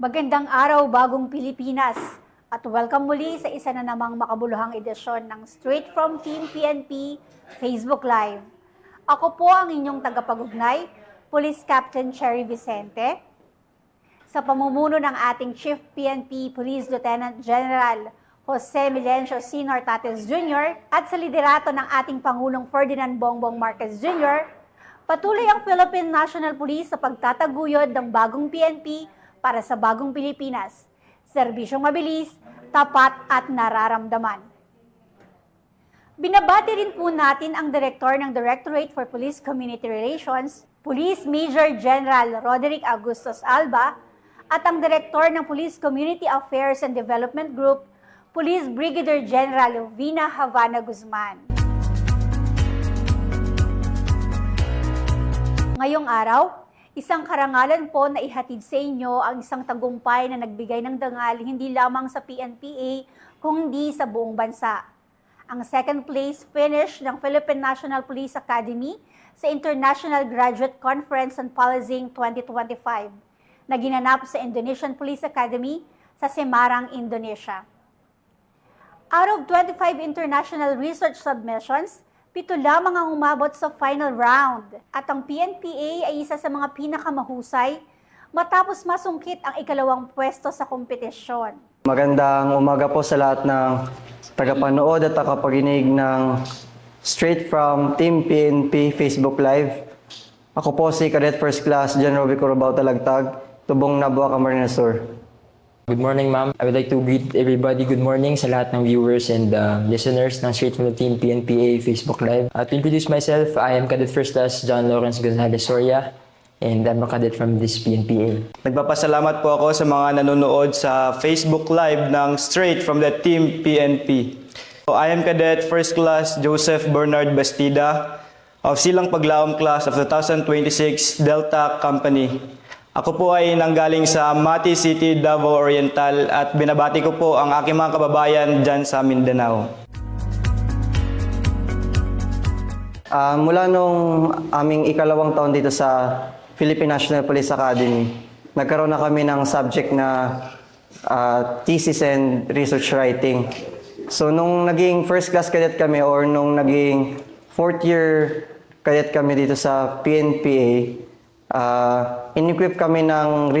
Magandang araw, bagong Pilipinas, at welcome muli sa isa na namang makabuluhang edisyon ng Straight from Team PNP Facebook Live. Ako po ang inyong tagapag-ugnay, Police Captain Cherry Vicente, sa pamumuno ng ating Chief PNP Police Lieutenant General Jose Milencio C. Nortates Jr. at sa liderato ng ating Pangulong Ferdinand Bongbong Marcos Jr., patuloy ang Philippine National Police sa pagtataguyod ng bagong PNP para sa bagong Pilipinas, serbisyong mabilis, tapat at nararamdaman. Binabati rin po natin ang Direktor ng Directorate for Police Community Relations, Police Major General Roderick Augustos Alba, at ang Direktor ng Police Community Affairs and Development Group, Police Brigadier General Vina Havana Guzman. Ngayong araw, isang karangalan po na ihatid sa inyo ang isang tagumpay na nagbigay ng dangal hindi lamang sa PNPA kundi sa buong bansa. Ang second place finish ng Philippine National Police Academy sa International Graduate Conference on Policing 2025 na ginanap sa Indonesian Police Academy sa Semarang, Indonesia. Out of 25 international research submissions, 7 lamang ang umabot sa final round at ang PNPA ay isa sa mga pinakamahusay matapos masungkit ang ikalawang pwesto sa kompetisyon. Magandang umaga po sa lahat ng tagapanood at tagapakinig ng Straight from Team PNP Facebook Live. Ako po si Cadet First Class General Vico Robao Talagtag, Tubong Nabua, Camarines Sur. Good morning, ma'am. I would like to greet everybody. Good morning sa lahat ng viewers and listeners ng Straight from the Team PNPA Facebook Live. To introduce myself, I am Cadet First Class John Lawrence Gonzalez Soria, and I'm a cadet from this PNPA. Nagpapasalamat po ako sa mga nanonood sa Facebook Live ng Straight from the Team PNP. I am Cadet First Class Joseph Bernard Bastida of Silang Paglaom Class of 2026 Delta Company. Ako po ay nanggaling sa Mati City, Davao Oriental at binabati ko po ang aking mga kababayan dyan sa Mindanao. Mula nung aming ikalawang taon dito sa Philippine National Police Academy, nagkaroon na kami ng subject na thesis and research writing. So nung naging first class cadet kami or nung naging fourth year cadet kami dito sa PNPA, in-equip kami ng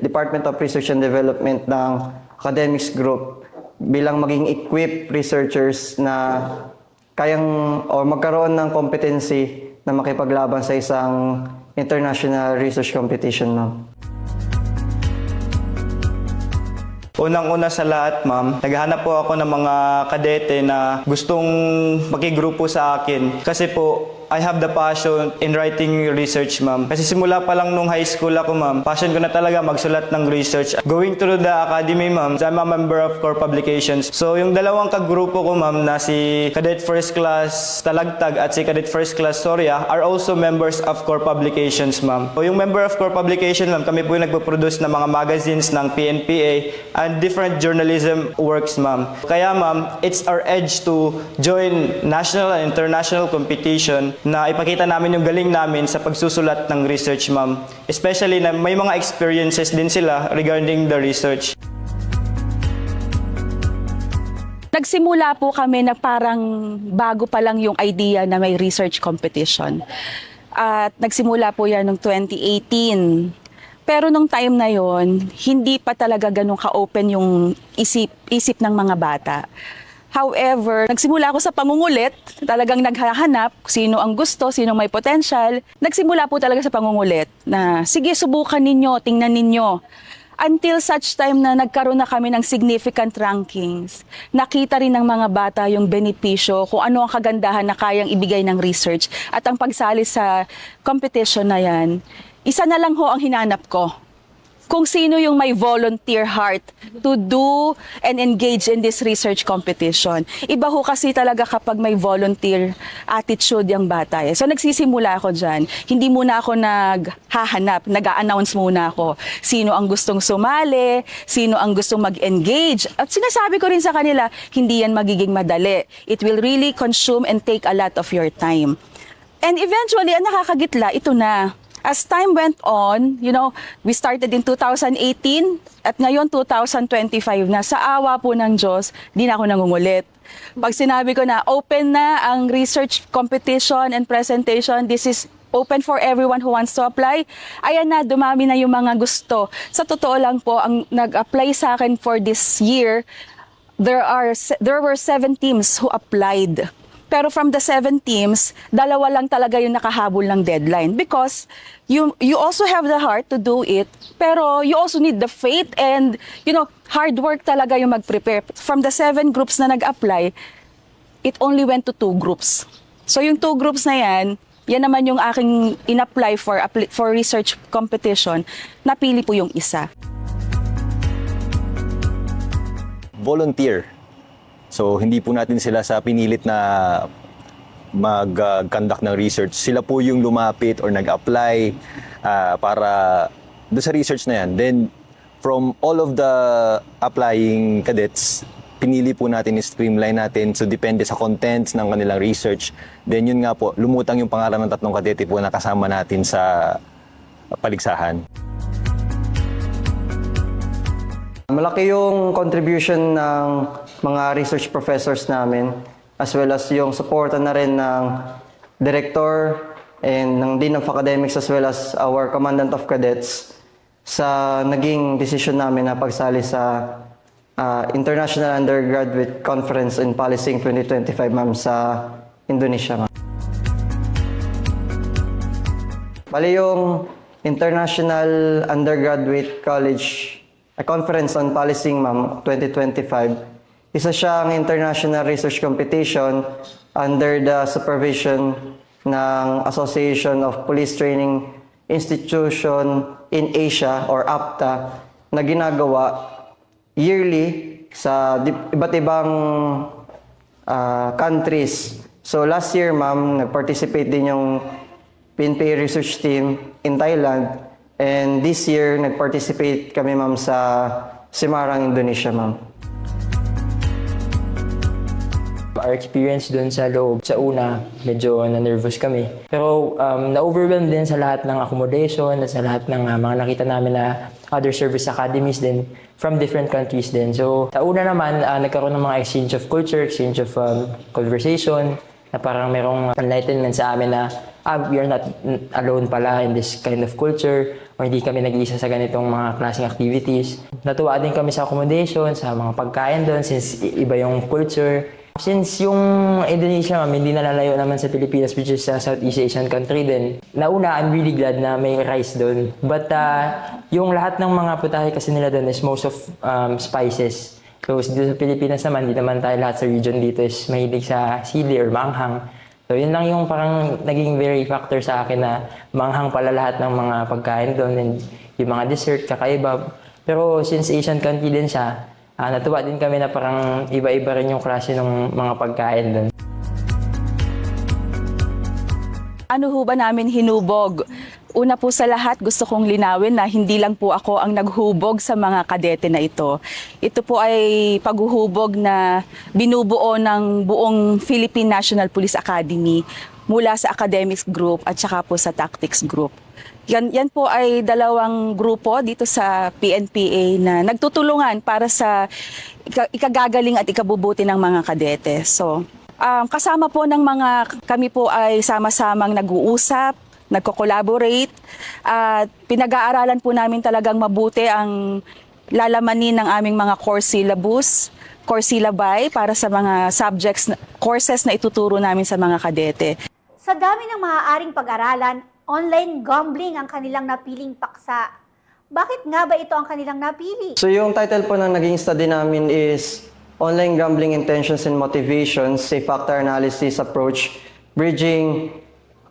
Department of Research and Development ng academics group bilang maging equipped researchers na kayang o magkaroon ng competency na makipaglaban sa isang international research competition, ma'am. Unang-una sa lahat, ma'am, naghahanap po ako ng mga kadete na gustong makigrupo sa akin. Kasi po, I have the passion in writing research, ma'am. Kasi simula pa lang nung high school ako, ma'am, passion ko na talaga magsulat ng research. Going through the academy, ma'am, I'm a member of core publications. So, yung dalawang kagrupo ko, ma'am, na si Cadet First Class Talagtag at si Cadet First Class Soria are also members of core publications, ma'am. So, yung member of core publication, ma'am, kami po yung nagpo-produce ng mga magazines ng PNPA and different journalism works, ma'am. Kaya, ma'am, it's our edge to join national and international competition na ipakita namin yung galing namin sa pagsusulat ng research, ma'am. Especially na may mga experiences din sila regarding the research. Nagsimula po kami na parang bago pa lang yung idea na may research competition. At nagsimula po yan noong 2018. Pero nung time na yon, hindi pa talaga ganun ka-open yung isip ng mga bata. However, nagsimula ako sa pangungulit, talagang naghahanap sino ang gusto, sino may potential. Nagsimula po talaga sa pangungulit na sige, subukan ninyo, tingnan ninyo. Until such time na nagkaroon na kami ng significant rankings. Nakita rin ng mga bata yung benepisyo, kung ano ang kagandahan na kayang ibigay ng research. At ang pagsali sa competition na yan, isa na lang ho ang hinanap ko. Kung sino yung may volunteer heart to do and engage in this research competition. Iba ho kasi talaga kapag may volunteer attitude yung bata. So nagsisimula ako dyan. Hindi muna ako naghahanap, nag-a-announce muna ako. Sino ang gustong sumali, sino ang gustong mag-engage. At sinasabi ko rin sa kanila, hindi yan magiging madali. It will really consume and take a lot of your time. And eventually, ang nakakagitla, ito na. As time went on, we started in 2018 at ngayon 2025 na. Sa awa po ng Diyos, di na ako nangungulit. Pag sinabi ko na open na ang research competition and presentation, this is open for everyone who wants to apply. Ayan na, dumami na yung mga gusto. Sa totoo lang po, ang nag-apply sa akin for this year, there were 7 teams who applied. Pero from the 7 teams, 2 lang talaga yung nakahabol ng deadline because you also have the heart to do it, pero you also need the faith and hard work talaga yung mag-prepare. From the 7 groups na nag-apply, it only went to 2 groups. So yung 2 groups na yan naman yung aking in-apply for research competition. Napili po yung isa. Volunteer. So, hindi po natin sila sa pinilit na mag-conduct ng research. Sila po yung lumapit or nag-apply para doon sa research na yan. Then, from all of the applying cadets, pinili po natin, streamline natin. So, depende sa contents ng kanilang research. Then, yun nga po, lumutang yung pangalan ng 3 kadete po na kasama natin sa paligsahan. Malaki yung contribution ng mga research professors namin as well as yung suporta na rin ng director and ng Dean of Academics as well as our Commandant of Cadets sa naging decision namin na pagsali sa International Undergraduate Conference in Policing 2025, ma'am, sa Indonesia, ma'am. Bali yung International Undergraduate College Conference on Policing, ma'am, 2025, isa siyang international research competition under the supervision ng Association of Police Training Institution in Asia or APTA na ginagawa yearly sa iba't ibang countries. So last year, ma'am, nag-participate din yung PNPA research team in Thailand. And this year, nag-participate kami, ma'am, sa Semarang, Indonesia, ma'am. Our experience doon sa loob, sa una, medyo na-nervous kami. Pero na-overwhelmed din sa lahat ng accommodation at sa lahat ng mga nakita namin na other service academies din from different countries din. So, sa una naman, nagkaroon ng mga exchange of culture, exchange of conversation, na parang merong enlightenment sa amin na we are not alone pala in this kind of culture o hindi kami nag-iisa sa ganitong mga klaseng activities. Natuwa din kami sa accommodation, sa mga pagkain doon since iba yung culture. Since yung Indonesia, hindi nalalayo naman sa Pilipinas, which is a Southeast Asian country din. Nauna, I'm really glad na may rice doon. But yung lahat ng mga putahe kasi nila doon is most of spices. So dito sa Pilipinas naman, hindi naman tayo lahat sa region dito is mahilig sa sili or manghang. So yun lang yung parang naging very factor sa akin na manghang pala lahat ng mga pagkain doon and yung mga dessert, kakaiba. Pero since Asian country din siya, natuwa din kami na parang iba-iba rin yung klase ng mga pagkain doon. Ano ho ba namin hinubog? Una po sa lahat, gusto kong linawin na hindi lang po ako ang naghubog sa mga kadete na ito. Ito po ay paghuhubog na binubuo ng buong Philippine National Police Academy mula sa academics group at saka po sa tactics group. Yan po ay 2 grupo dito sa PNPA na nagtutulungan para sa ikagagaling at ikabubuti ng mga kadete. So, kasama po ng kami po ay sama-samang nag-uusap, nagko-collaborate at pinag-aaralan po namin talagang mabuti ang lalamanin ng aming mga core syllabus, core syllabi para sa mga courses na ituturo namin sa mga kadete. Sa dami ng maaaring pag-aralan, online gambling ang kanilang napiling paksa. Bakit nga ba ito ang kanilang napili? So yung title po ng naging study namin is Online Gambling Intentions and Motivations, a Factor Analysis Approach, Bridging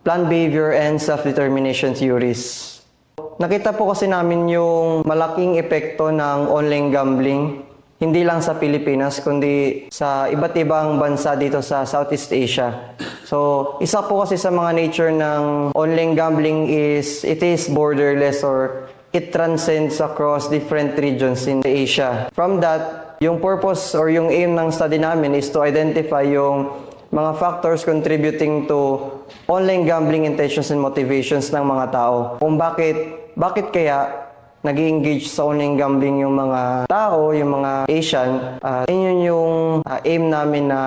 Planned Behavior and Self-Determination Theories. Nakita po kasi namin yung malaking epekto ng online gambling, hindi lang sa Pilipinas, kundi sa iba't ibang bansa dito sa Southeast Asia. So, isa po kasi sa mga nature ng online gambling is it is borderless or it transcends across different regions in Asia. From that, yung purpose or yung aim ng study namin is to identify yung mga factors contributing to online gambling intentions and motivations ng mga tao. Kung bakit kaya nag-engage sa online gambling yung mga tao, yung mga Asian, yun yung aim namin na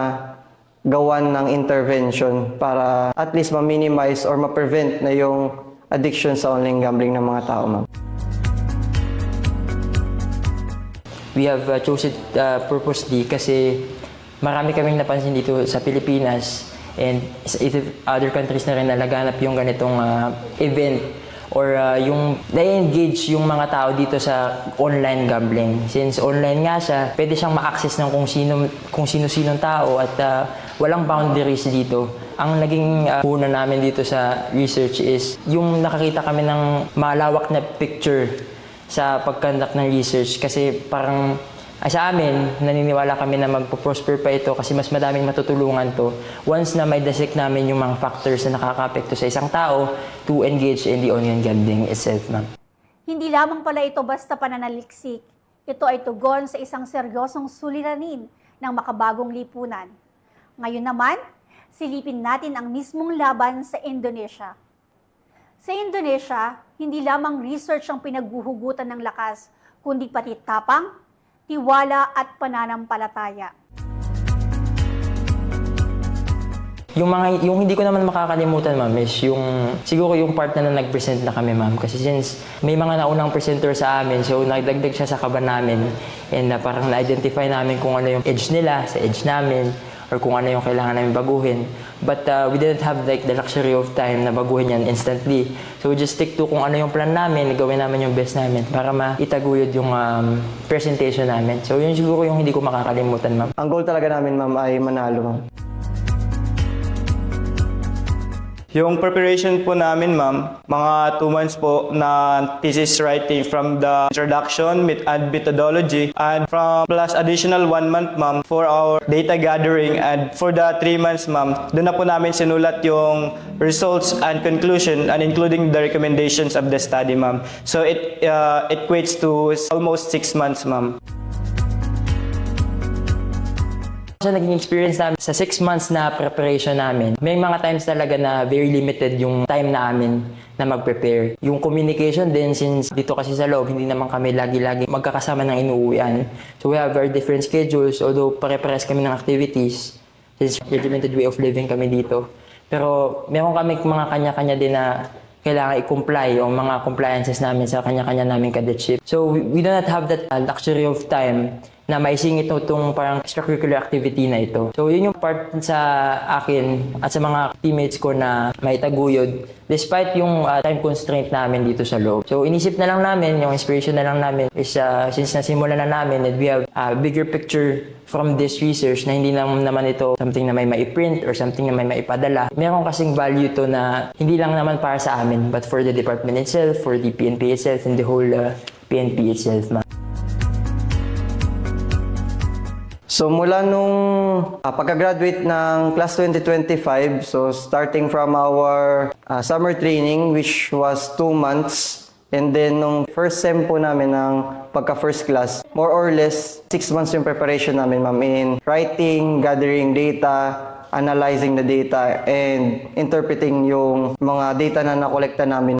gawan ng intervention para at least ma-minimize or ma-prevent na yung addiction sa online gambling ng mga tao, ma'am. We have chosen it purposely kasi marami kaming napansin dito sa Pilipinas and sa other countries na rin na laganap yung ganitong event or yung na-engage yung mga tao dito sa online gambling. Since online nga siya, pwede siyang ma-access ng kung sino-sinong tao at walang boundaries dito. Ang naging puna namin dito sa research is yung nakakita kami ng malawak na picture sa pag-conduct ng research kasi parang sa amin, naniniwala kami na magpo-prosper pa ito kasi mas madaming matutulungan to once na may dissect namin yung mga factors na nakaka-apekto sa isang tao to engage in the online gambling itself, ma'am. Hindi lamang pala ito basta pananaliksik. Ito ay tugon sa isang seryosong suliranin ng makabagong lipunan. Ngayon naman, silipin natin ang mismong laban sa Indonesia. Sa Indonesia, hindi lamang research ang pinaghuhugutan ng lakas, kundi pati tapang, tiwala at pananampalataya. Yung hindi ko naman makakalimutan, ma'am, is siguro yung part na nag-present na kami, ma'am. Kasi since may mga naunang presenter sa amin, so nagdagdag siya sa kaba namin and parang na-identify namin kung ano yung edge nila sa edge namin or kung ano yung kailangan namin baguhin. But we didn't have like the luxury of time na baguhin yan instantly. So we just stick to kung ano yung plan namin, gawin namin yung best namin para maitaguyod yung presentation namin. So yun siguro yung hindi ko makakalimutan, ma'am. Ang goal talaga namin, ma'am, ay manalo, ma'am. Yung preparation po namin, ma'am, mga 2 months po na thesis writing from the introduction and methodology and from plus additional 1 month, ma'am, for our data gathering and for the 3 months, ma'am, doon na po namin sinulat yung results and conclusion and including the recommendations of the study, ma'am. So it equates to almost 6 months, ma'am. Sa naging experience namin sa 6 months na preparation namin, may mga times talaga na very limited yung time namin na mag-prepare. Yung communication din, since dito kasi sa loob, hindi naman kami lagi-lagi magkakasama ng inuuwian. So we have very different schedules, although pare-pares kami ng activities, since regimented way of living kami dito. Pero meron kami mga kanya-kanya din na kailangan i-comply yung mga compliances namin sa kanya-kanya naming cadetship. So we do not have that luxury of time na maisingit itong parang extracurricular activity na ito. So yun yung part sa akin at sa mga teammates ko na maitaguyod despite yung time constraint namin dito sa loob. So inisip na lang namin, yung inspiration na lang namin is since nasimulan na namin that we have a bigger picture from this research na hindi naman ito something na may maiprint or something na may maipadala. Meron kasing value to na hindi lang naman para sa amin but for the department itself, for the PNP itself, and the whole PNP itself, ma'am. So mula nung pagka-graduate ng class 2025, so starting from our summer training which was 2 months, and then nung first sem po namin ng pagka-first class, more or less 6 months yung preparation namin, ma'am, in writing, gathering data, analyzing the data, and interpreting yung mga data na nakolekta namin.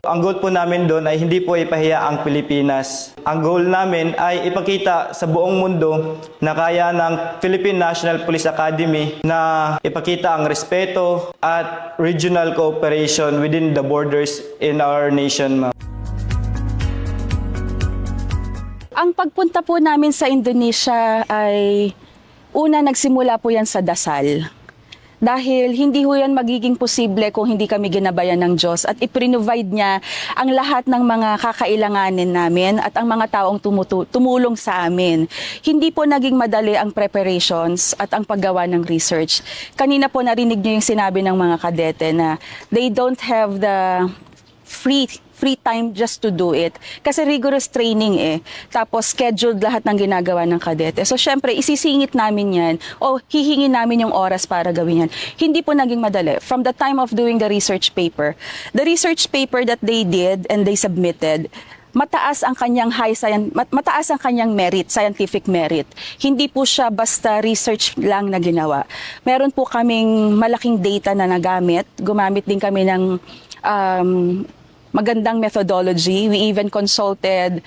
Ang goal po namin doon ay hindi po ipahiya ang Pilipinas. Ang goal namin ay ipakita sa buong mundo na kaya ng Philippine National Police Academy na ipakita ang respeto at regional cooperation within the borders in our nation, ma'am. Ang pagpunta po namin sa Indonesia ay una nagsimula po yan sa dasal. Dahil hindi ho yan magiging posible kung hindi kami ginabayan ng Diyos at iprinovide niya ang lahat ng mga kakailanganin namin at ang mga taong tumulong sa amin. Hindi po naging madali ang preparations at ang paggawa ng research. Kanina po narinig niyo yung sinabi ng mga kadete na they don't have the free time just to do it. Kasi rigorous training Tapos scheduled lahat ng ginagawa ng kadete. So syempre, isisingit namin yan o hihingin namin yung oras para gawin yan. Hindi po naging madali. From the time of doing the research paper that they did and they submitted, mataas ang kanyang mataas ang kanyang merit, scientific merit. Hindi po siya basta research lang na ginawa. Meron po kaming malaking data na nagamit. Gumamit din kami ng magandang methodology. We even consulted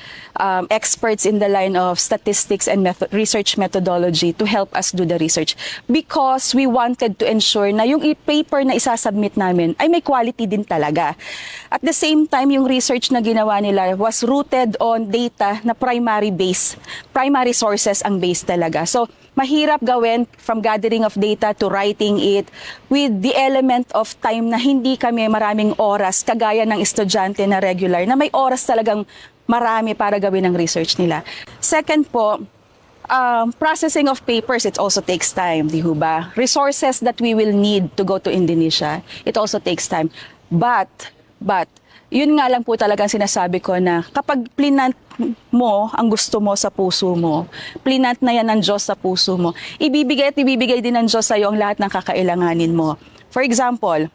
experts in the line of statistics and research methodology to help us do the research because we wanted to ensure na yung paper na isasubmit namin ay may quality din talaga. At the same time, yung research na ginawa nila was rooted on data na primary sources ang base talaga. So, mahirap gawin from gathering of data to writing it with the element of time na hindi kami maraming oras kagaya ng estudyante na regular na may oras talagang marami para gawin ang research nila. Second po, processing of papers, it also takes time, di ba? Resources that we will need to go to Indonesia, it also takes time. But, yun nga lang po talagang sinasabi ko na kapag plinant mo ang gusto mo sa puso mo, plinant na yan ng Diyos sa puso mo, ibibigay at ibibigay din ng Diyos sa iyo ang lahat ng kakailanganin mo. For example,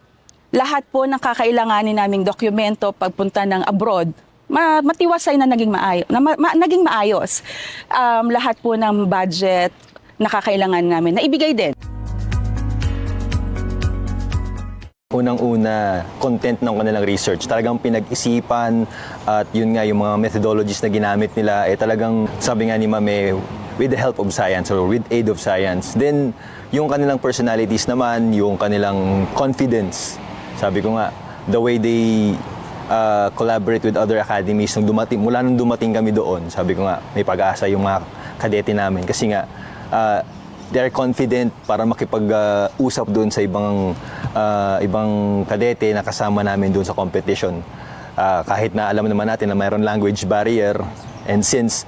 lahat po ng kakailanganin naming dokumento pagpunta ng abroad, matiwasay na naging maayos. Lahat po ng budget na kakailangan namin, na ibigay din. Unang-una, content ng kanilang research. Talagang pinag-isipan at yun nga, yung mga methodologies na ginamit nila, talagang sabi nga ni Ma'am, with the help of science or with aid of science. Then, yung kanilang personalities naman, yung kanilang confidence. Sabi ko nga, the way they collaborate with other academies, mula nung dumating kami doon, sabi ko nga, may pag-asa yung mga kadete namin. Kasi nga, they're confident para makipag-usap doon sa ibang kadete na kasama namin doon sa competition. Kahit na alam naman natin na mayroon language barrier, and since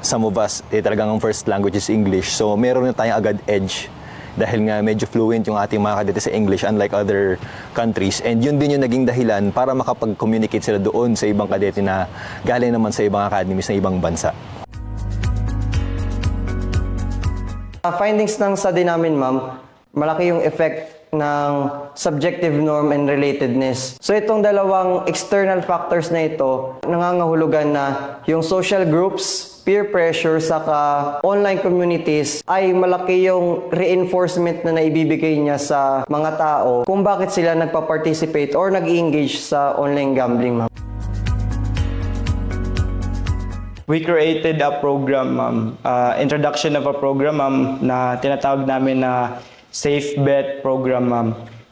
some of us, talagang ang first language is English, so meron na tayong agad edge dahil nga medyo fluent yung ating mga kadete sa English unlike other countries, and yun din yung naging dahilan para makapag-communicate sila doon sa ibang kadete na galing naman sa ibang academies na ibang bansa. Findings ng study namin, ma'am, malaki yung effect ng subjective norm and relatedness. So itong dalawang external factors na ito, nangangahulugan na yung social groups, peer pressure, saka online communities ay malaki yung reinforcement na naibibigay niya sa mga tao kung bakit sila nagpa-participate or nag-engage sa online gambling, ma'am. We created a program, introduction of a program, na tinatawag namin na Safe Bet program,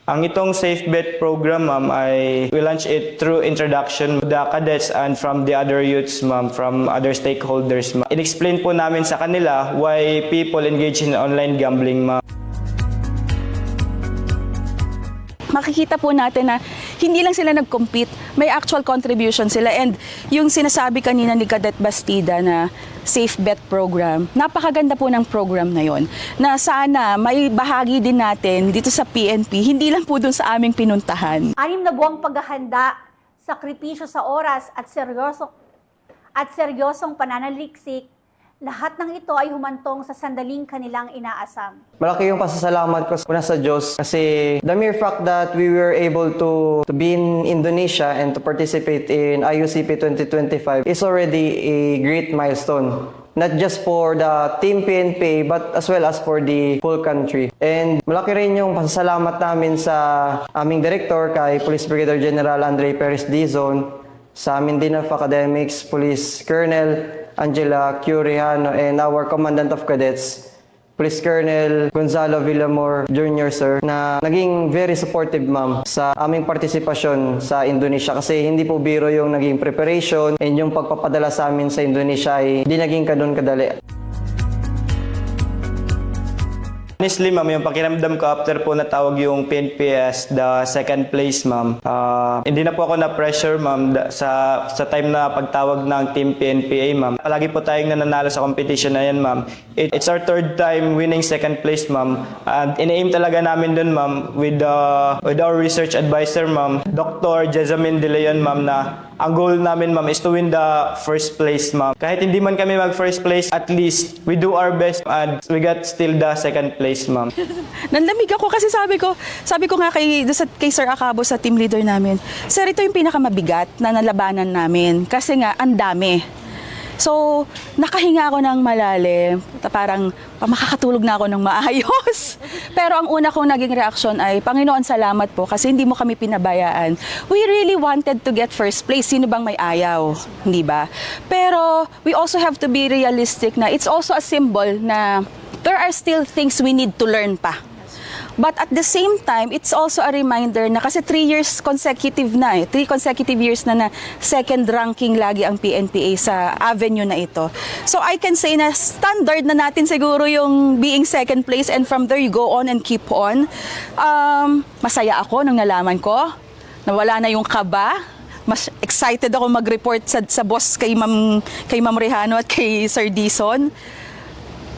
Ang itong Safe Bet program, ay we launch it through introduction to the cadets and from the other youths, from other stakeholders, In-explain po namin sa kanila why people engage in online gambling, Makikita po natin na hindi lang sila nag-compete, may actual contribution sila. And yung sinasabi kanina ni Cadet Bastida na Safe Bet program, napakaganda po ng program na yon. Na sana may bahagi din natin dito sa PNP, hindi lang po dun sa aming pinuntahan. 6 na buwang paghahanda, sakripisyo sa oras at seryosong pananaliksik, lahat ng ito ay humantong sa sandaling kanilang inaasam. Malaki yung pasasalamat ko una sa Diyos kasi the mere fact that we were able to be in Indonesia and to participate in IUCP 2025 is already a great milestone. Not just for the Team PNP but as well as for the whole country. And malaki rin yung pasasalamat namin sa aming director kay Police Brigadier General Andre Perez Dizon, sa amin din of Academics, Police Colonel Angela Curiano, and our Commandant of Cadets, Police Colonel Gonzalo Villamor Jr., sir, na naging very supportive, ma'am, sa aming partisipasyon sa Indonesia kasi hindi po biro yung naging preparation and yung pagpapadala sa amin sa Indonesia ay hindi naging kadali. Honestly, ma'am, yung pakiramdam ko after po natawag yung PNP as the second place, ma'am. Hindi na po ako na-pressure, ma'am, sa time na pagtawag ng Team PNPA, ma'am. Palagi po tayong nananalo sa competition na yan, ma'am. It's our third time winning second place, ma'am. And ina-aim talaga namin dun, ma'am, with our research advisor, ma'am, Dr. Jessamine De Leon, ma'am, na ang goal namin, ma'am, is to win the first place, ma'am. Kahit hindi man kami mag-first place, at least we do our best and we got still the second place. place, ma'am. Nanlamig ako kasi sabi ko nga kay Sir Acabo sa team leader namin, Sir, ito yung pinakamabigat na nalabanan namin kasi nga ang dami. So, nakahinga ako ng malalim, parang makakatulog na ako ng maayos. Pero ang una kong naging reaksyon ay, Panginoon, salamat po kasi hindi mo kami pinabayaan. We really wanted to get first place. Sino bang may ayaw? Hindi ba? Pero we also have to be realistic na it's also a symbol na there are still things we need to learn pa. But at the same time, it's also a reminder na kasi 3 consecutive years na second ranking lagi ang PNPA sa avenue na ito. So I can say na standard na natin siguro yung being second place, and from there you go on and keep on. Masaya ako nung nalaman ko na wala na yung kaba. Mas excited ako mag-report sa boss kay Ma'am Rehano at kay Sir Dison.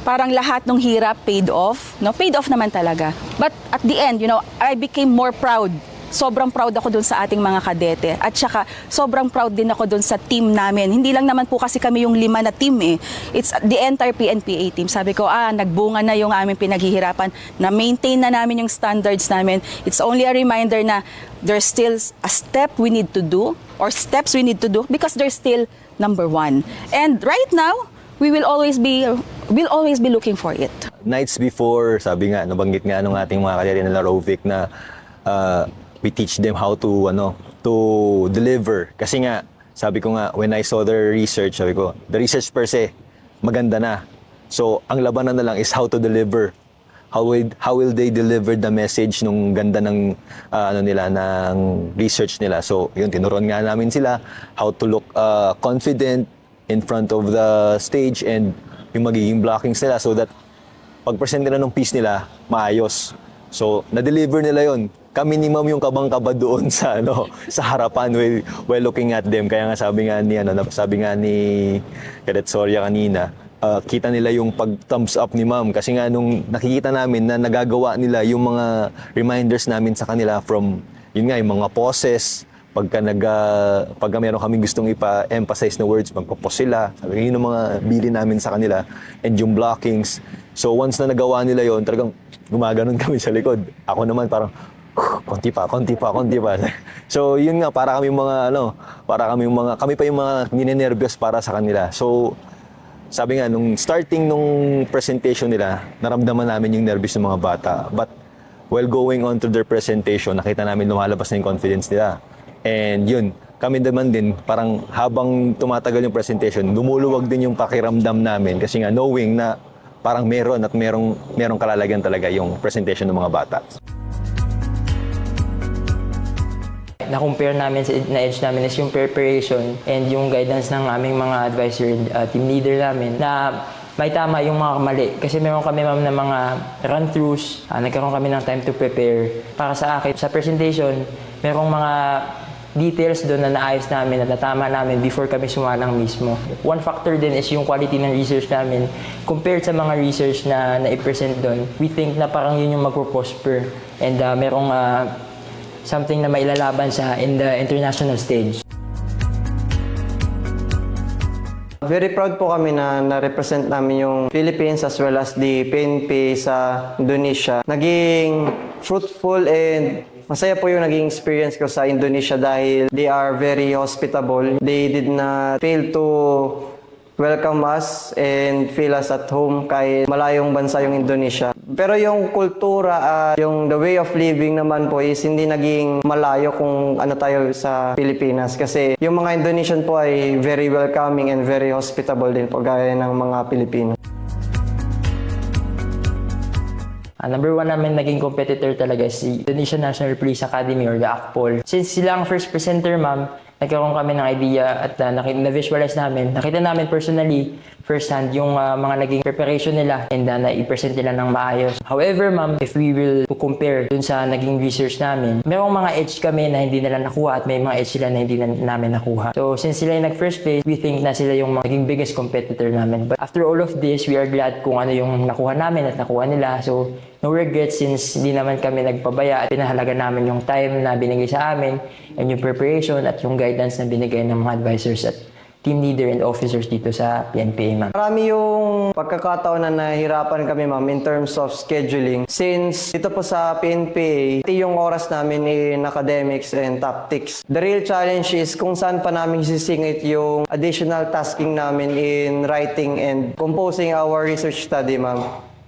Parang lahat ng hirap paid off, no? Paid off naman talaga. But at the end, I became more proud. Sobrang proud ako dun sa ating mga kadete. At saka, sobrang proud din ako dun sa team namin. Hindi lang naman po kasi kami yung 5 na team eh. It's the entire PNPA team. Sabi ko, nagbunga na yung aming pinaghihirapan. Na-maintain na namin yung standards namin. It's only a reminder na there's still a step we need to do, or steps we need to do, because there's still number 1. And right now, we'll always be looking for it. Nights before, sabi nga, nabanggit nga ng ating mga kadete na Rovic na we teach them how to deliver. Kasi nga, sabi ko nga, when I saw their research, sabi ko, the research per se, maganda na. So, ang labanan na lang is how to deliver. How will they deliver the message nung ganda ng ng research nila. So, yun, tinuruan nga namin sila how to look confident in front of the stage and yung magiging blockings nila so that pag-present nila ng piece nila, maayos. So, na-deliver nila yon. Kami ni Ma'am yung kabang-kaba doon sa harapan while looking at them. Kaya nga sabi nga ni Cadet Soria kanina, kita nila yung pag-thumbs up ni Ma'am kasi nga nung nakikita namin na nagagawa nila yung mga reminders namin sa kanila from yung mga poses. Pagka meron kaming gustong ipa-emphasize na words, magpo-pause sila. Sabi yun yung mga bili namin sa kanila. And yung blockings. So once na nagawa nila yon, talagang gumaganon kami sa likod. Ako naman parang, konti pa. So yun nga, kami pa yung mga ninenervyos para sa kanila. So sabi nga, nung starting nung presentation nila, naramdaman namin yung nervous ng mga bata. But while going on to their presentation, nakita namin lumalabas na yung confidence nila. And yun, kami naman din, parang habang tumatagal yung presentation, lumuluwag din yung pakiramdam namin kasi nga knowing na parang merong kalalagyan talaga yung presentation ng mga bata. Na-compare namin na edge namin is yung preparation and yung guidance ng aming mga advisor team leader namin na may tama yung mga mali. Kasi meron kami ma'am na mga run-throughs, nagkaroon kami ng time to prepare. Para sa akin, sa presentation, merong mga details doon na naayos namin at natama namin before kami sumalang mismo. One factor din is yung quality ng research namin. Compared sa mga research na i-present doon, we think na parang yun yung magpo-prosper and merong something na mailalaban in the international stage. Very proud po kami na na-represent namin yung Philippines as well as the PNP sa Indonesia. Naging fruitful and masaya po yung naging experience ko sa Indonesia dahil they are very hospitable. They did not fail to welcome us and feel us at home kahit malayong bansa yung Indonesia. Pero yung kultura at yung the way of living naman po is hindi naging malayo kung ano tayo sa Pilipinas. Kasi yung mga Indonesian po ay very welcoming and very hospitable din po gaya ng mga Pilipino. Number 1 namin naging competitor talaga si Indonesian National Police Academy or the ACPOL. Since sila ang first presenter, ma'am, nagkaroon kami ng idea at na-visualize namin. Nakita namin personally, first-hand, yung mga naging preparation nila and na-i-present nila ng maayos. However, ma'am, if we will compare dun sa naging research namin, merong mga edge kami na hindi nila nakuha at may mga edge sila na hindi namin nakuha. So, since sila yung nag-first place, we think na sila yung naging biggest competitor namin. But after all of this, we are glad kung ano yung nakuha namin at nakuha nila. So, no regrets since hindi naman kami nagpabaya at pinahalaga namin yung time na binigay sa amin and yung preparation at yung guidance na binigay ng mga advisors at team leader and officers dito sa PNPA, ma'am. Marami yung pagkakataon na nahihirapan kami, ma'am, in terms of scheduling. Since dito po sa PNPA, ito yung oras namin in academics and tactics. The real challenge is kung saan pa namin sisingit yung additional tasking namin in writing and composing our research study, ma'am.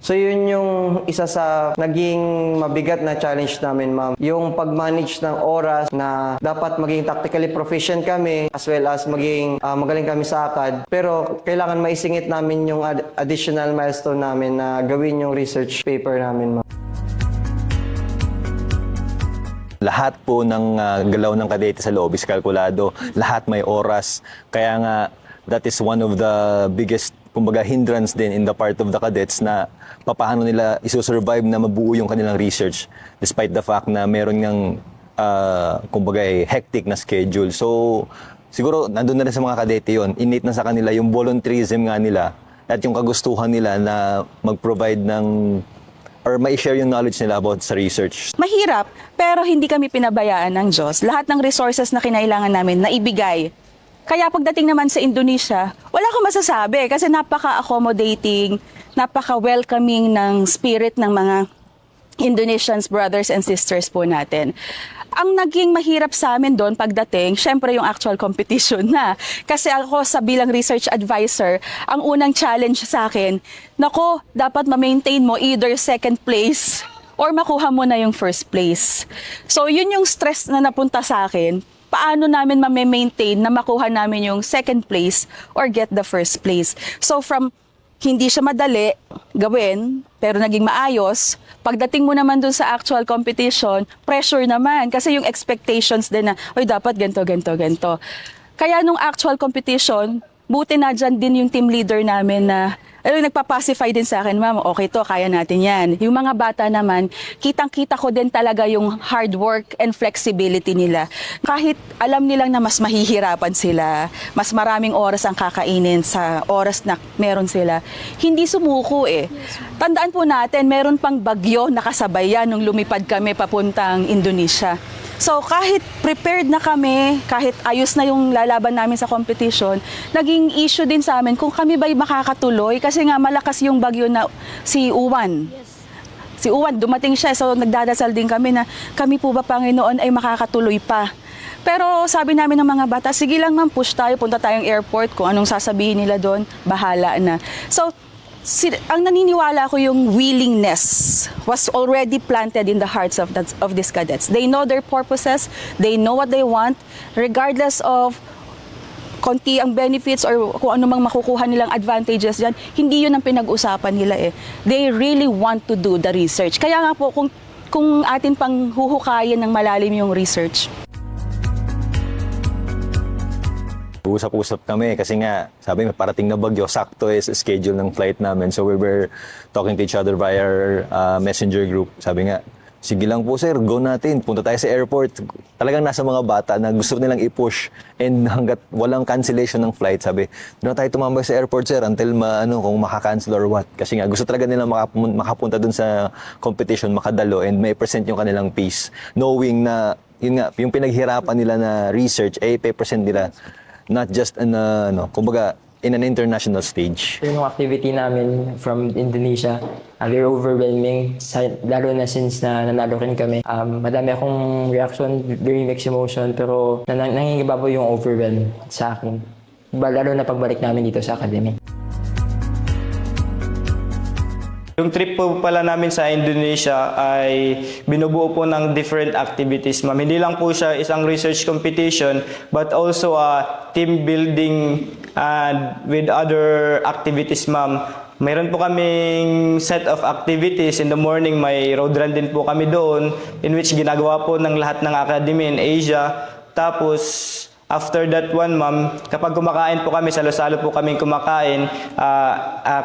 So yun yung isa sa naging mabigat na challenge namin, ma'am. Yung pag-manage ng oras na dapat maging tactically proficient kami as well as maging magaling kami sa ACAD. Pero kailangan maisingit namin yung additional milestone namin na gawin yung research paper namin, ma'am. Lahat po ng galaw ng kadete sa loob is kalkulado. Lahat may oras. Kaya nga, that is one of the biggest, kumbaga, hindrance din in the part of the cadets na paano nila isusurvive na mabuo yung kanilang research despite the fact na meron ng, kumbaga, hectic na schedule. So, siguro, nandun na rin sa mga kadete yun. Innate na sa kanila yung volunteerism nga nila at yung kagustuhan nila na mag-provide ng or ma-share yung knowledge nila about sa research. Mahirap, pero hindi kami pinabayaan ng Diyos. Lahat ng resources na kinailangan namin na ibigay. Kaya pagdating naman sa Indonesia, wala akong masasabi kasi napaka-accommodating, napaka-welcoming ng spirit ng mga Indonesians, brothers and sisters po natin. Ang naging mahirap sa amin doon pagdating, syempre yung actual competition na. Kasi ako sa bilang research advisor, ang unang challenge sa akin, nako, dapat ma-maintain mo either second place or makuha mo na yung first place. So yun yung stress na napunta sa akin. Paano namin ma-maintain na makuha namin yung second place or get the first place. So from hindi siya madali gawin, pero naging maayos, pagdating mo naman dun sa actual competition, pressure naman. Kasi yung expectations din na, oy, dapat ganito, ganito, ganito. Kaya nung actual competition, buti na dyan din yung team leader namin na nagpapacify din sa akin, ma'am, okay to, kaya natin yan. Yung mga bata naman, kitang-kita ko din talaga yung hard work and flexibility nila. Kahit alam nilang na mas mahihirapan sila, mas maraming oras ang kakainin sa oras na meron sila, hindi sumuko eh. Tandaan po natin, meron pang bagyo nakasabay yan nung lumipad kami papuntang Indonesia. So kahit prepared na kami, kahit ayos na yung lalaban namin sa competition, naging issue din sa amin kung kami ba'y makakatuloy kasi nga malakas yung bagyo na si Uwan. Si Uwan, dumating siya, so nagdadasal din kami na kami po ba Panginoon ay makakatuloy pa. Pero sabi namin ng mga bata, sige lang ma'am, push tayo, punta tayong airport, kung anong sasabihin nila doon, bahala na. So, ang naniniwala ko yung willingness was already planted in the hearts of these cadets. They know their purposes, they know what they want, regardless of konti ang benefits or kung ano mang makukuha nilang advantages dyan, hindi yun ang pinag-usapan nila eh. They really want to do the research. Kaya nga po, kung atin pang huhukayin ng malalim yung research, Usap-usap kami kasi nga, sabi may parating na bagyo, sakto is schedule ng flight namin. So we were talking to each other via messenger group. Sabi nga, sige lang po sir, go natin, punta tayo sa airport. Talagang nasa mga bata na gusto nilang i-push and hanggat walang cancellation ng flight, sabi, doon na tayo tumambay sa airport sir until kung maka-cancel or what. Kasi nga, gusto talaga nilang makapunta dun sa competition, makadalo and may present yung kanilang piece. Knowing na, yun nga, yung pinaghirapan nila na research, present nila. Not just kumbaga, in an international stage. Yung activity namin from Indonesia, very overwhelming, lalo na since nanalo rin kami. Madami akong reaction, very mixed emotion, pero nangingibabaw yung overwhelm sa akin. Lalo na pagbalik namin dito sa academy. Yung trip po pala namin sa Indonesia ay binubuo po ng different activities, ma'am. Hindi lang po siya isang research competition, but also a team building with other activities, ma'am. Mayroon po kaming set of activities. In the morning, may road run din po kami doon, in which ginagawa po ng lahat ng academy in Asia. Tapos, after that one, ma'am, kapag kumakain po kami, salo-salo po kaming kumakain,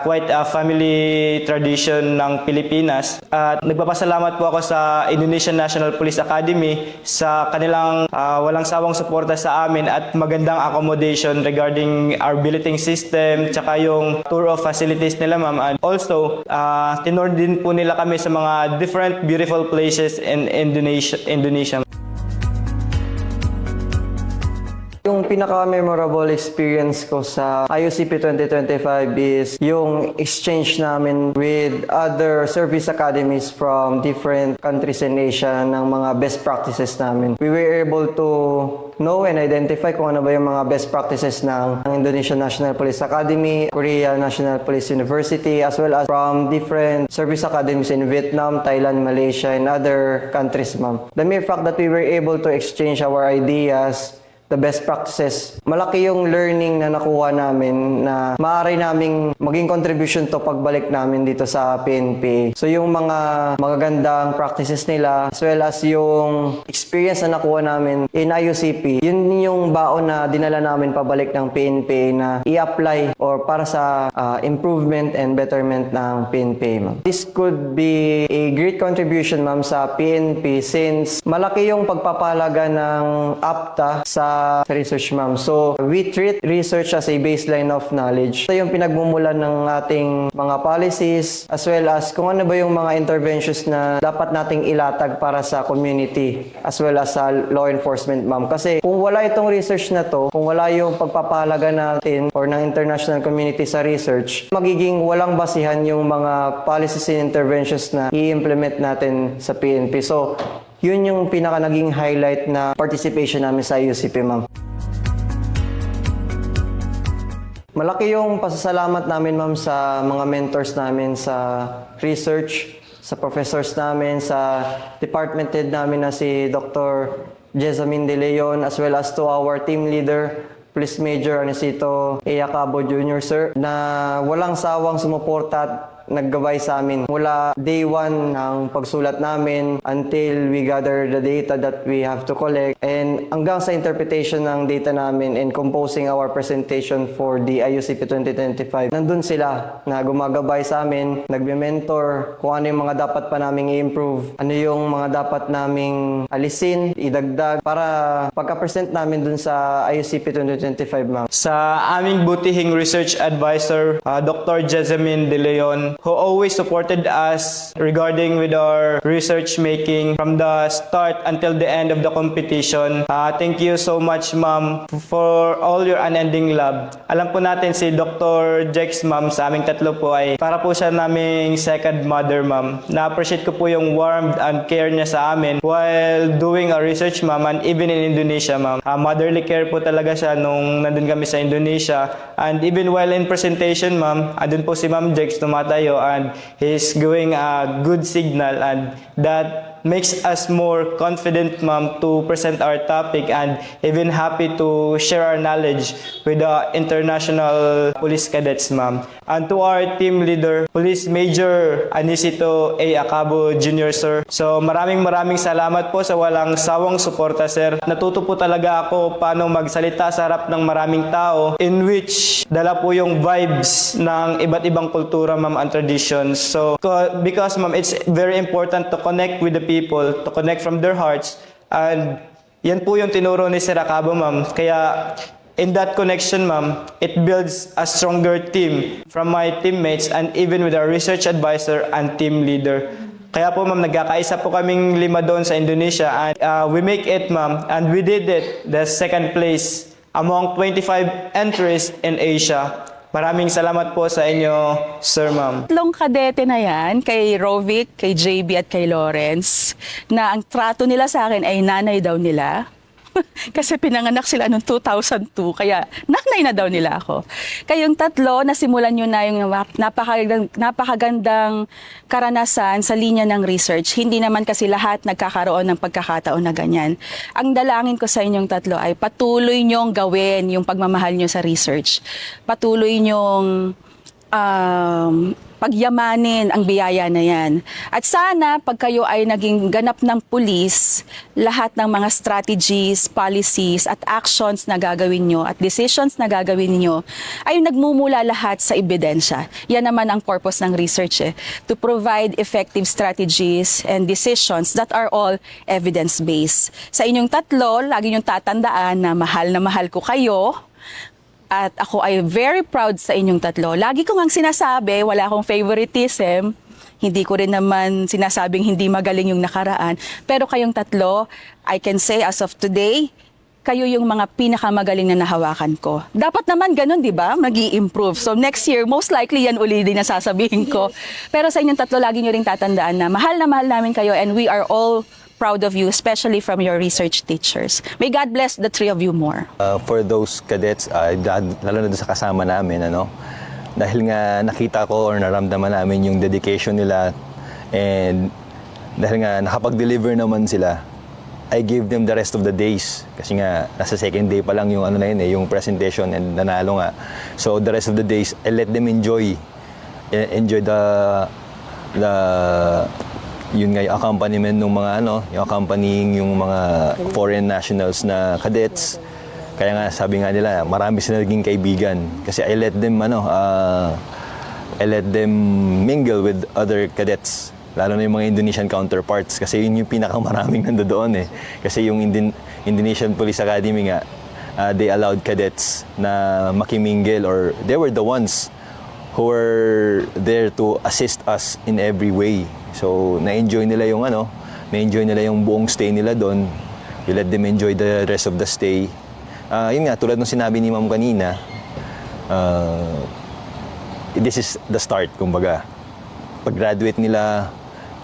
quite a family tradition ng Pilipinas. At nagpapasalamat po ako sa Indonesian National Police Academy sa kanilang walang sawang suporta sa amin at magandang accommodation regarding our billeting system, tsaka yung tour of facilities nila, ma'am. And also, tinur din po nila kami sa mga different beautiful places in Indonesia. Yung pinaka-memorable experience ko sa IUCP 2025 is yung exchange namin with other service academies from different countries in Asia ng mga best practices namin. We were able to know and identify kung ano ba yung mga best practices ng Indonesian National Police Academy, Korea National Police University, as well as from different service academies in Vietnam, Thailand, Malaysia, and other countries, ma'am. The mere fact that we were able to exchange our ideas, the best practices, malaki yung learning na nakuha namin na maaari naming maging contribution to pagbalik namin dito sa PNP. So yung mga magagandang practices nila as well as yung experience na nakuha namin in IUCP, yun yung baon na dinala namin pabalik ng PNP na i-apply or para sa improvement and betterment ng PNP, ma'am. This could be a great contribution, ma'am, sa PNP since malaki yung pagpapalaga ng APTA sa research, ma'am. So, we treat research as a baseline of knowledge. Ito yung pinagmumulan ng ating mga policies as well as kung ano ba yung mga interventions na dapat nating ilatag para sa community as well as sa law enforcement, ma'am. Kasi kung wala itong research na to, kung wala yung pagpapahalaga natin or ng international community sa research, magiging walang basihan yung mga policies and interventions na i-implement natin sa PNP. So, yun yung pinaka naging highlight na participation namin sa IUCP, ma'am. Malaki yung pasasalamat namin, ma'am, sa mga mentors namin sa research, sa professors namin, sa department head namin na si Dr. Jessamine De Leon, as well as to our team leader, Police Major Anisito A. Acabo Jr., sir, na walang sawang sumuporta at naggabay sa amin mula day one ng pagsulat namin until we gather the data that we have to collect and hanggang sa interpretation ng data namin and composing our presentation for the IUCP 2025. Nandun sila na gumagabay sa amin, nagme-mentor kung ano yung mga dapat pa naming i-improve, ano yung mga dapat naming alisin, idagdag para pagka-present namin dun sa IUCP 2025, ma'am. Sa aming butihing research advisor, Dr. Jessamine De Leon, who always supported us regarding with our research making from the start until the end of the competition. Thank you so much, ma'am, for all your unending love. Alam po natin si Dr. Jex, ma'am, sa aming tatlo po ay para po siya naming second mother, ma'am. Na-appreciate ko po yung warmth and care niya sa amin while doing our research, ma'am, and even in Indonesia, ma'am. Motherly care po talaga siya nung nandun kami sa Indonesia. And even while in presentation, ma'am, andun po si Ma'am Jex tumatayo and he's giving a good signal and that makes us more confident, ma'am, to present our topic and even happy to share our knowledge with the international police cadets, ma'am. And to our team leader, Police Major Anisito A. Acabo Jr., sir. So maraming salamat po sa walang sawang suporta, sir. Natuto po talaga ako paano magsalita sa harap ng maraming tao in which dala po yung vibes ng iba't ibang kultura, ma'am, and traditions. So because, ma'am, it's very important to connect with the people, to connect from their hearts, and yan po yung tinuro ni Sir Acabo, ma'am. Kaya in that connection, ma'am, it builds a stronger team from my teammates and even with our research advisor and team leader. Kaya po, ma'am, nagkakaisa po kaming 5 doon sa Indonesia and we make it, ma'am, and we did it, the second place among 25 entries in Asia. Maraming salamat po sa inyo, sir, ma'am. Tatlong kadete na yan, kay Rovic, kay JB at kay Lawrence, na ang trato nila sa akin ay nanay daw nila. Kasi pinanganak sila noong 2002, kaya nanay na daw nila ako. Kayong tatlo, nasimulan nyo na yung napakagandang karanasan sa linya ng research. Hindi naman kasi lahat nagkakaroon ng pagkakataon na ganyan. Ang dalangin ko sa inyong tatlo ay patuloy nyong gawin yung pagmamahal nyo sa research. Patuloy nyong pagyamanin ang biyaya na yan. At sana, pag kayo ay naging ganap ng pulis, lahat ng mga strategies, policies, at actions na gagawin nyo, at decisions na gagawin nyo, ay nagmumula lahat sa ebidensya. Yan naman ang purpose ng research, to provide effective strategies and decisions that are all evidence-based. Sa inyong tatlo, lagi nyong tatandaan na mahal ko kayo, at ako ay very proud sa inyong tatlo. Lagi ko ngang sinasabi, wala akong favoritism. Hindi ko rin naman sinasabing hindi magaling yung nakaraan. Pero kayong tatlo, I can say as of today, kayo yung mga pinakamagaling na nahawakan ko. Dapat naman ganun, di ba? Mag-i-improve. So next year, most likely yan uli din na sasabihin ko. Pero sa inyong tatlo, lagi nyo rin tatandaan na mahal namin kayo and we are all proud of you, especially from your research teachers. May God bless the three of you more. For those cadets, lalo na doon sa kasama namin, dahil nga nakita ko or naramdaman namin yung dedication nila and dahil nga nakapag-deliver naman sila, I gave them the rest of the days. Kasi nga, nasa second day pa lang yung yung presentation and nanalo nga. So the rest of the days, I let them enjoy yun nga yung accompaniment ng mga yung accompanying yung mga foreign nationals na cadets. Kaya nga sabi nga nila, marami sila naging kaibigan kasi I let them mingle with other cadets. Lalo na yung mga Indonesian counterparts kasi yun yung pinakamaraming nandoon Kasi yung Indonesian Police Academy nga, they allowed cadets na makimingle or they were the ones who were there to assist us in every way. So, na-enjoy nila yung na-enjoy nila yung buong stay nila doon. We let them enjoy the rest of the stay. Yun nga, tulad ng sinabi ni Ma'am kanina, this is the start, kumbaga. Pag-graduate nila,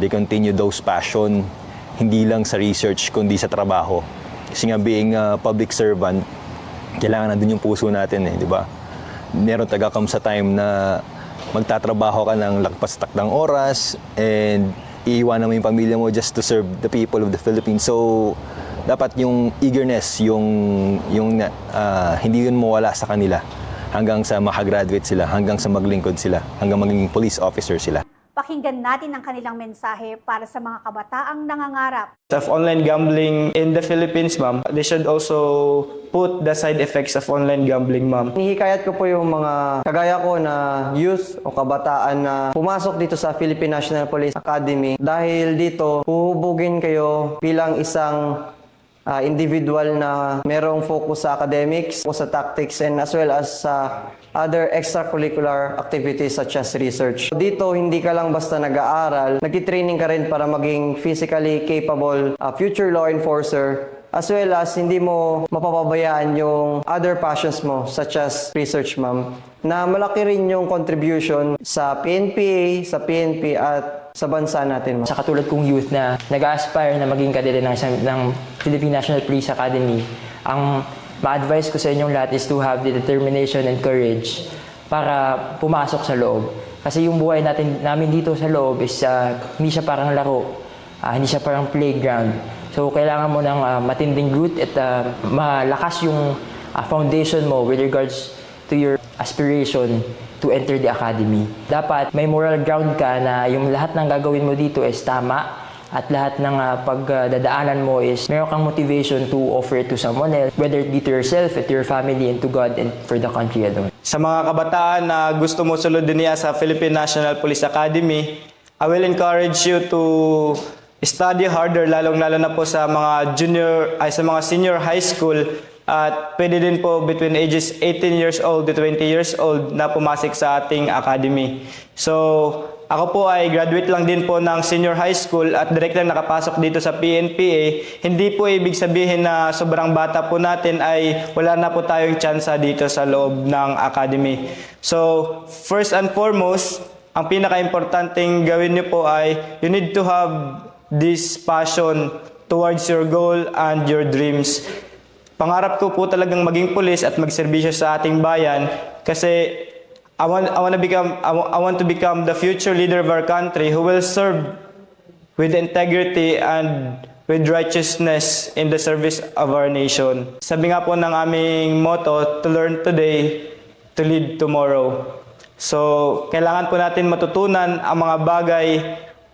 they continue those passion, hindi lang sa research, kundi sa trabaho. Kasi nga, being a public servant, kailangan nandun yung puso natin di ba? Meron taga-come sa time na magtatrabaho ka ng lagpas-takdang oras and iiwanan mo yung pamilya mo just to serve the people of the Philippines. So, dapat yung eagerness, yung hindi yun mawala sa kanila hanggang sa makagraduate sila, hanggang sa maglingkod sila, hanggang maging police officer sila. Pakinggan natin ang kanilang mensahe para sa mga kabataang nangangarap. Of online gambling in the Philippines, ma'am, they should also put the side effects of online gambling, ma'am. Hinihikayat ko po yung mga kagaya ko na youth o kabataan na pumasok dito sa Philippine National Police Academy dahil dito huhubugin kayo bilang isang individual na merong focus sa academics, o sa tactics, and as well as sa other extracurricular activities such as research. Dito, hindi ka lang basta nag-aaral, nag-training ka rin para maging physically capable future law enforcer, as well as hindi mo mapapabayaan yung other passions mo such as research, ma'am, na malaki rin yung contribution sa PNPA, sa PNP at sa bansa natin. Sa katulad kong youth na nag-aspire na maging kadete ng Philippine National Police Academy, ang ma-advise ko sa inyong lahat is to have the determination and courage para pumasok sa loob. Kasi yung buhay namin dito sa loob is hindi siya parang laro, hindi siya parang playground. So kailangan mo ng matinding root at malakas yung foundation mo with regards to your aspiration to enter the academy. Dapat may moral ground ka na yung lahat ng gagawin mo dito is tama at lahat ng pagdadaanan mo is meron kang motivation to offer it to someone else, whether it be to yourself, to your family, and to God, and for the country alone. Sa mga kabataan na gusto mo sulodin niya sa Philippine National Police Academy, I will encourage you to study harder, lalong-lalo na po sa mga senior high school. At pwede din po between ages 18 years old to 20 years old na pumasok sa ating academy. So, ako po ay graduate lang din po ng senior high school at direct lang nakapasok dito sa PNPA. Hindi po ibig sabihin na sobrang bata po natin ay wala na po tayong tsansa dito sa loob ng academy. So, first and foremost, ang pinaka-importanting gawin niyo po ay you need to have this passion towards your goal and your dreams. Pangarap ko po talagang maging pulis at magserbisyo sa ating bayan kasi I want to become the future leader of our country who will serve with integrity and with righteousness in the service of our nation. Sabi nga po ng aming motto, to learn today, to lead tomorrow. So, kailangan po natin matutunan ang mga bagay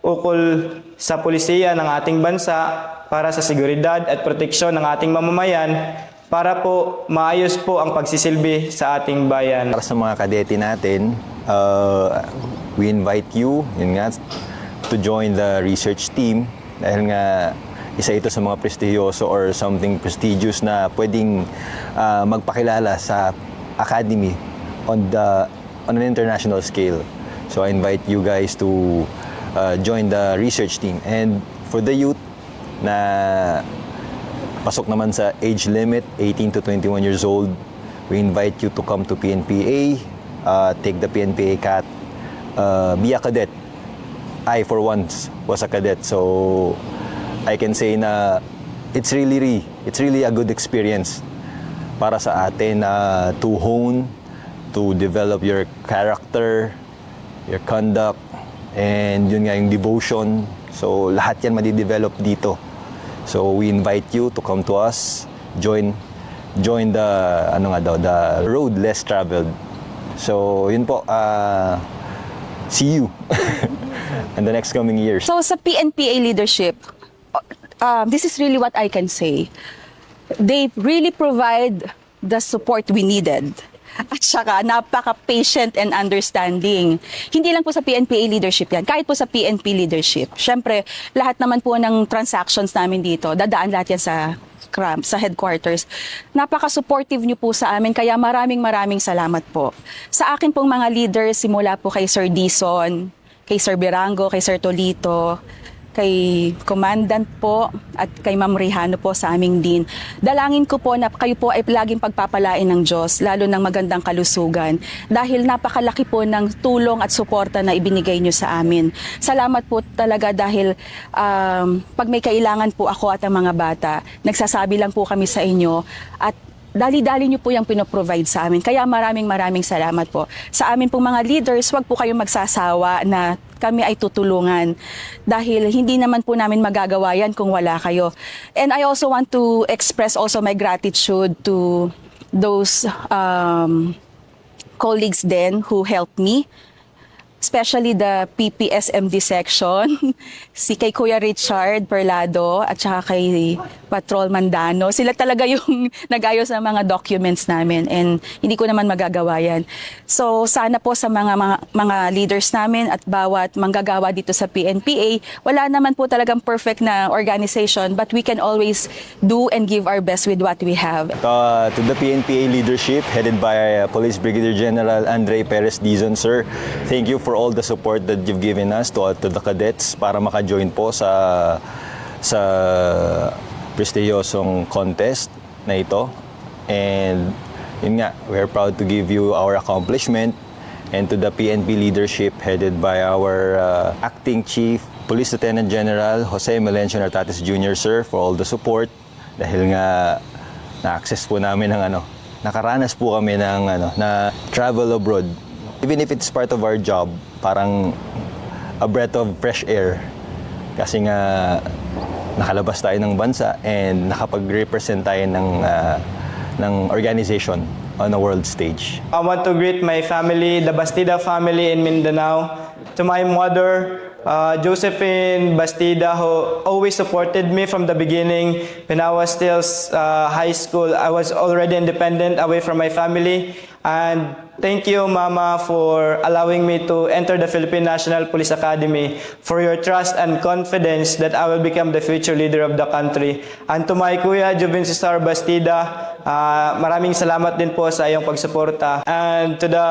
ukol sa pulisiya ng ating bansa para sa seguridad at proteksyon ng ating mamamayan para po maayos po ang pagsisilbi sa ating bayan. Para sa mga kadete natin, we invite you, to join the research team dahil nga isa ito sa mga prestigyoso or something prestigious na pwedeng magpakilala sa academy on an international scale. So I invite you guys to join the research team. And for the youth na pasok naman sa age limit, 18 to 21 years old, we invite you to come to PNPA, take the PNPA CAT, be a cadet. I, for once, was a cadet. So, I can say na it's really a good experience para sa atin to hone, to develop your character, your conduct, and yun nga yung devotion. So, lahat yan madidevelop dito. So, we invite you to come to us, join the the road less traveled. So, yun po, see you in the next coming years. So sa PNPA leadership, this is really what I can say. They really provide the support we needed. At saka napaka-patient and understanding. Hindi lang po sa PNPA leadership yan, kahit po sa PNP leadership. Siyempre, lahat naman po ng transactions namin dito, dadaan lahat yan sa headquarters. Napaka-supportive niyo po sa amin, kaya maraming salamat po. Sa akin pong mga leaders, simula po kay Sir Dison, kay Sir Birango, kay Sir Tolito, kay Commandant po, at kay Ma'am Rehano po sa aming din. Dalangin ko po na kayo po ay laging pagpapalain ng Diyos, lalo ng magandang kalusugan, dahil napakalaki po ng tulong at suporta na ibinigay niyo sa amin. Salamat po talaga dahil pag may kailangan po ako at ang mga bata, nagsasabi lang po kami sa inyo at dali-dali niyo po yung pinoprovide sa amin. Kaya maraming salamat po. Sa amin pong mga leaders, wag po kayong magsasawa na kami ay tutulungan. Dahil hindi naman po namin magagawa yan kung wala kayo. And I also want to express also my gratitude to those colleagues then who helped me. Especially the PPSMD section, si kay Kuya Richard Perlado at saka kay Patrol Mandano. Sila talaga yung nag-ayos ng mga documents namin and hindi ko naman magagawa yan. So sana po sa mga leaders namin at bawat manggagawa dito sa PNPA, wala naman po talagang perfect na organization but we can always do and give our best with what we have. To the PNPA leadership headed by Police Brigadier General Andre Perez Dizon, sir, thank you for all the support that you've given us to the cadets para maka-join po sa prestiyosong contest na ito. And yun nga, we're proud to give you our accomplishment, and to the PNP leadership headed by our Acting Chief Police Lieutenant General Jose Melencio Nartates Jr., sir, for all the support. Dahil nga na-access po namin ng nakaranas po kami ng na travel abroad. Even if it's part of our job, parang a breath of fresh air. Kasi nga nakalabas tayo ng bansa and nakapag-represent tayo ng organization on a world stage. I want to greet my family, the Bastida family in Mindanao. To my mother, Josephine Bastida, who always supported me from the beginning. When I was still high school, I was already independent, away from my family. And thank you, Mama, for allowing me to enter the Philippine National Police Academy, for your trust and confidence that I will become the future leader of the country. And to my Kuya, Jubin Cesar Bastida, maraming salamat din po sa iyong pagsuporta. And to the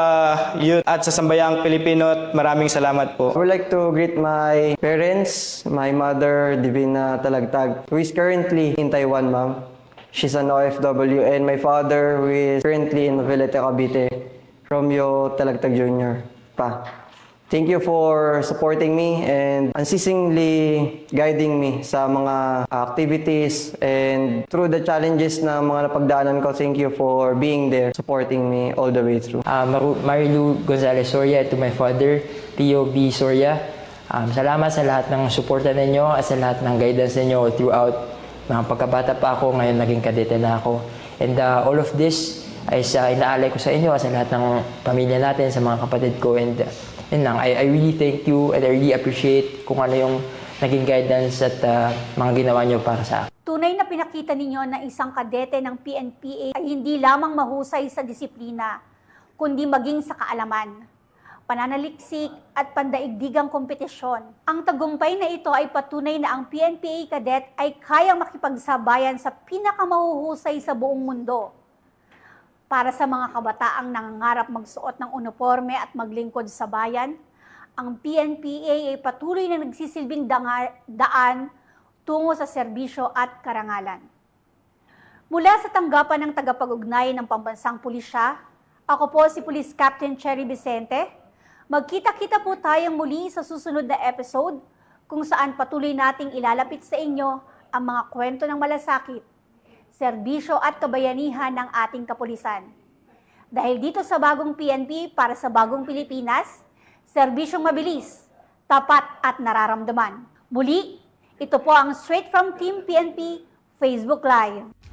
youth at sa sambayang Pilipino, maraming salamat po. I would like to greet my parents, my mother, Divina Talagtag, who is currently in Taiwan, ma'am. She's an OFW, and my father, who is currently in Novelete, Cavite, Romeo Talagtag Jr. Pa. Thank you for supporting me and unceasingly guiding me sa mga activities, and through the challenges na mga napagdaanan ko. Thank you for being there, supporting me all the way through. Marilu Gonzalez Soria, to my father, Tio B. Soria. Salamat sa lahat ng suporta ninyo at sa lahat ng guidance ninyo throughout mga pagkabata pa ako, ngayon naging kadete na ako. And all of this ay inaalay ko sa inyo, sa lahat ng pamilya natin, sa mga kapatid ko. And yun lang, I really thank you and I really appreciate kung ano yung naging guidance at mga ginawa nyo para sa akin. Tunay na pinakita ninyo na isang kadete ng PNPA ay hindi lamang mahusay sa disiplina, kundi maging sa kaalaman, pananaliksik at pandaigdigang kompetisyon. Ang tagumpay na ito ay patunay na ang PNPA cadet ay kayang makipagsabayan sa pinakamahuhusay sa buong mundo. Para sa mga kabataang nangangarap magsuot ng uniforme at maglingkod sa bayan, ang PNPA ay patuloy na nagsisilbing daan tungo sa serbisyo at karangalan. Mula sa tanggapan ng tagapag-ugnay ng Pambansang Pulisya, ako po si Police Captain Cherry Vicente. Magkita-kita po tayong muli sa susunod na episode kung saan patuloy nating ilalapit sa inyo ang mga kwento ng malasakit, serbisyo at kabayanihan ng ating kapulisan. Dahil dito sa bagong PNP para sa bagong Pilipinas, serbisyong mabilis, tapat at nararamdaman. Muli, ito po ang Straight from Team PNP Facebook Live.